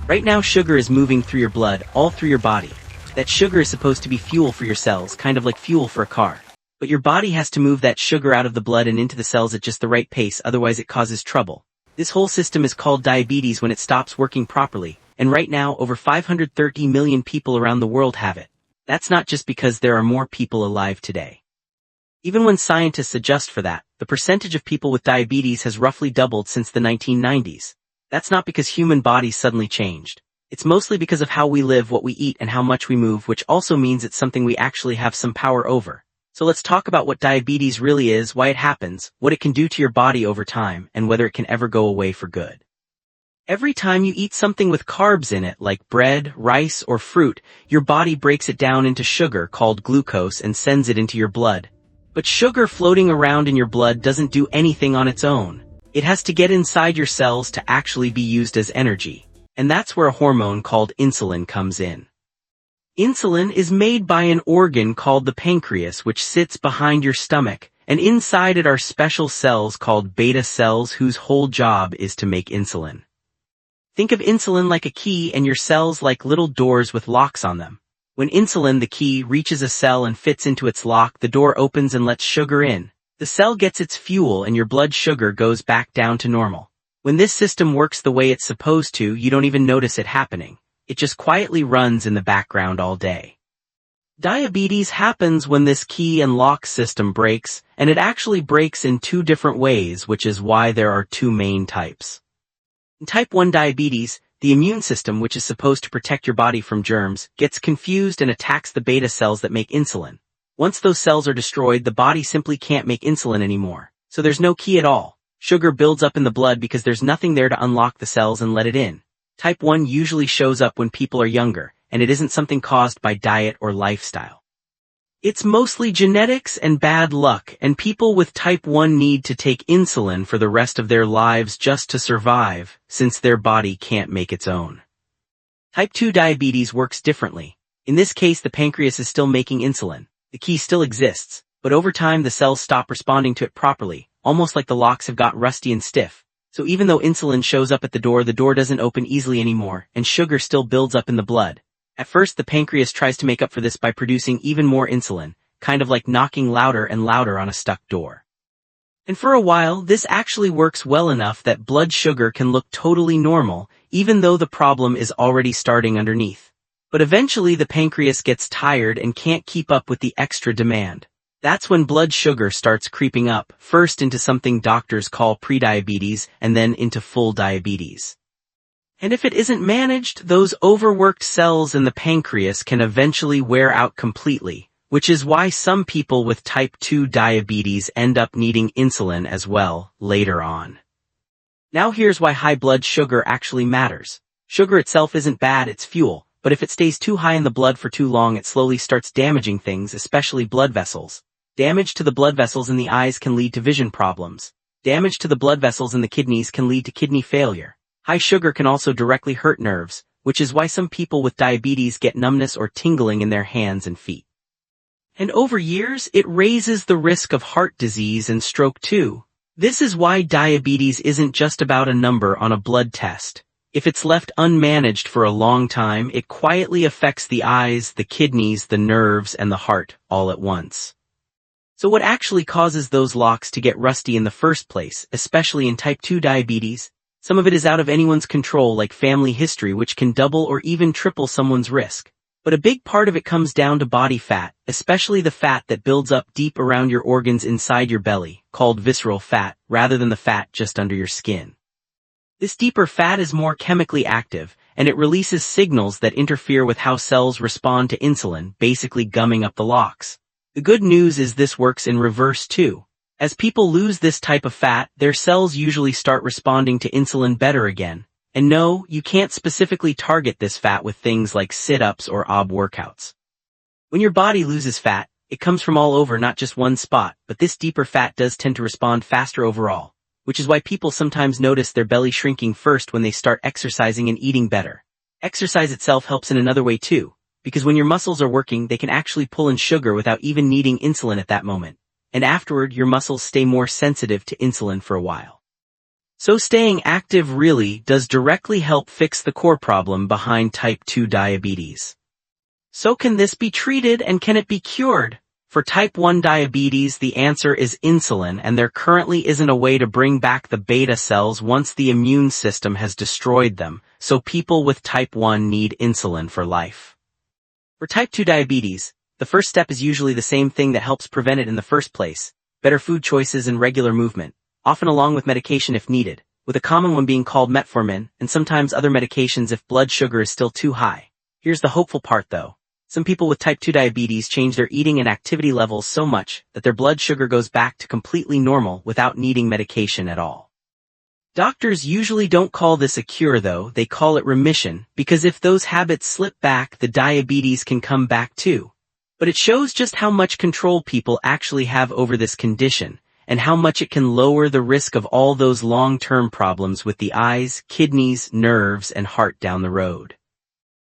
Right now sugar is moving through your blood, all through your body. That sugar is supposed to be fuel for your cells, kind of like fuel for a car. But your body has to move that sugar out of the blood and into the cells at just the right pace, otherwise it causes trouble. This whole system is called diabetes when it stops working properly, and right now over 530 million people around the world have it. That's not just because there are more people alive today. Even when scientists adjust for that, the percentage of people with diabetes has roughly doubled since the 1990s. That's not because human bodies suddenly changed. It's mostly because of how we live, what we eat, and how much we move, which also means it's something we actually have some power over. So let's talk about what diabetes really is, why it happens, what it can do to your body over time, and whether it can ever go away for good. Every time you eat something with carbs in it, like bread, rice, or fruit, your body breaks it down into sugar called glucose and sends it into your blood. But sugar floating around in your blood doesn't do anything on its own. It has to get inside your cells to actually be used as energy. And that's where a hormone called insulin comes in. Insulin is made by an organ called the pancreas, which sits behind your stomach, and inside it are special cells called beta cells whose whole job is to make insulin. Think of insulin like a key and your cells like little doors with locks on them. When insulin, the key, reaches a cell and fits into its lock, the door opens and lets sugar in. The cell gets its fuel and your blood sugar goes back down to normal. When this system works the way it's supposed to, you don't even notice it happening. It just quietly runs in the background all day. Diabetes happens when this key and lock system breaks, and it actually breaks in two different ways, which is why there are two main types. In type 1 diabetes, the immune system, which is supposed to protect your body from germs, gets confused and attacks the beta cells that make insulin. Once those cells are destroyed, the body simply can't make insulin anymore. So there's no key at all. Sugar builds up in the blood because there's nothing there to unlock the cells and let it in. Type 1 usually shows up when people are younger, and it isn't something caused by diet or lifestyle. It's mostly genetics and bad luck, and people with type 1 need to take insulin for the rest of their lives just to survive, since their body can't make its own. Type 2 diabetes works differently. In this case, the pancreas is still making insulin. The key still exists, but over time the cells stop responding to it properly, almost like the locks have got rusty and stiff. So even though insulin shows up at the door doesn't open easily anymore, and sugar still builds up in the blood. At first, the pancreas tries to make up for this by producing even more insulin, kind of like knocking louder and louder on a stuck door. And for a while, this actually works well enough that blood sugar can look totally normal, even though the problem is already starting underneath. But eventually the pancreas gets tired and can't keep up with the extra demand. That's when blood sugar starts creeping up, first into something doctors call prediabetes and then into full diabetes. And if it isn't managed, those overworked cells in the pancreas can eventually wear out completely, which is why some people with type 2 diabetes end up needing insulin as well, later on. Now here's why high blood sugar actually matters. Sugar itself isn't bad, it's fuel, but if it stays too high in the blood for too long, it slowly starts damaging things, especially blood vessels. Damage to the blood vessels in the eyes can lead to vision problems. Damage to the blood vessels in the kidneys can lead to kidney failure. High sugar can also directly hurt nerves, which is why some people with diabetes get numbness or tingling in their hands and feet. And over years, it raises the risk of heart disease and stroke too. This is why diabetes isn't just about a number on a blood test. If it's left unmanaged for a long time, it quietly affects the eyes, the kidneys, the nerves, and the heart, all at once. So what actually causes those locks to get rusty in the first place, especially in type 2 diabetes? Some of it is out of anyone's control, like family history, which can double or even triple someone's risk. But a big part of it comes down to body fat, especially the fat that builds up deep around your organs inside your belly, called visceral fat, rather than the fat just under your skin. This deeper fat is more chemically active, and it releases signals that interfere with how cells respond to insulin, basically gumming up the locks. The good news is this works in reverse too. As people lose this type of fat, their cells usually start responding to insulin better again. And no, you can't specifically target this fat with things like sit-ups or ab workouts. When your body loses fat, it comes from all over, not just one spot, but this deeper fat does tend to respond faster overall, which is why people sometimes notice their belly shrinking first when they start exercising and eating better. Exercise itself helps in another way too, because when your muscles are working, they can actually pull in sugar without even needing insulin at that moment. And afterward, your muscles stay more sensitive to insulin for a while. So staying active really does directly help fix the core problem behind type 2 diabetes. So can this be treated and can it be cured? For type 1 diabetes, the answer is insulin, and there currently isn't a way to bring back the beta cells once the immune system has destroyed them, so people with type 1 need insulin for life. For type 2 diabetes, the first step is usually the same thing that helps prevent it in the first place: better food choices and regular movement, often along with medication if needed, with a common one being called metformin, and sometimes other medications if blood sugar is still too high. Here's the hopeful part though. Some people with type 2 diabetes change their eating and activity levels so much that their blood sugar goes back to completely normal without needing medication at all. Doctors usually don't call this a cure though, they call it remission, because if those habits slip back, the diabetes can come back too. But it shows just how much control people actually have over this condition, and how much it can lower the risk of all those long-term problems with the eyes, kidneys, nerves, and heart down the road.